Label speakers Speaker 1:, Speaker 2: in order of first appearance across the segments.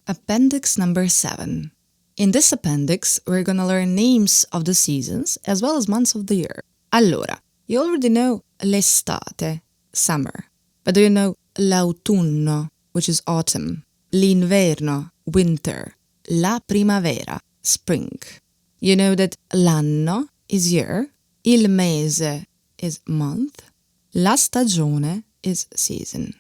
Speaker 1: Appendix number 7. In this appendix, we're gonna learn names of the seasons as well as months of the year. Allora, you already know l'estate, summer. But do you know l'autunno, which is autumn, l'inverno, winter, la primavera, spring? You know that l'anno is year, il mese is month, la stagione is season.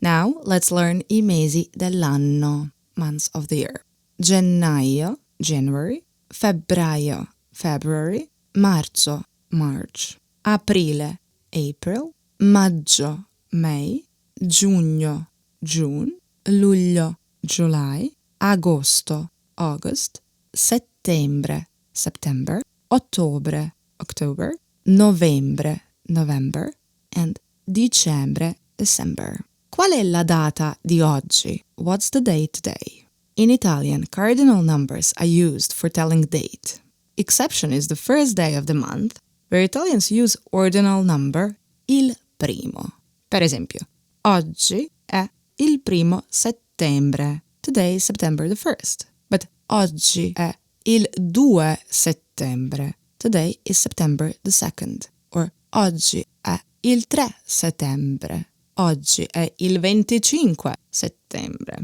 Speaker 1: Now, let's learn I mesi dell'anno, months of the year. Gennaio, January, febbraio, February, marzo, March, aprile, April, maggio, May, giugno, June, luglio, July, agosto, August, settembre, September, ottobre, October, novembre, November, and dicembre, December. Qual è la data di oggi? What's the date today? In Italian, cardinal numbers are used for telling date. Exception is the first day of the month, where Italians use ordinal number il primo. Per esempio, oggi è il primo settembre. Today is September the 1st. But oggi è il 2 settembre. Today is September the 2nd. Or oggi è il 3 settembre. Oggi è il 25 settembre.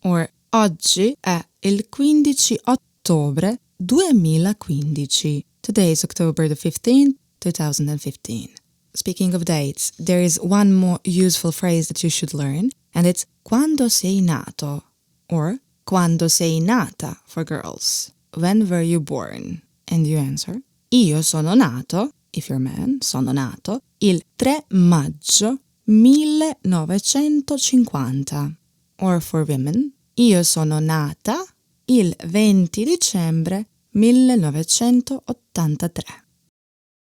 Speaker 1: Or oggi è il 15 ottobre 2015. Today is October the 15th, 2015. Speaking of dates, there is one more useful phrase that you should learn, and it's quando sei nato, or quando sei nata for girls. When were you born? And you answer, io sono nato, if you're a man, sono nato, il 3 maggio 1950. Or for women, io sono nata il 20 dicembre 1983.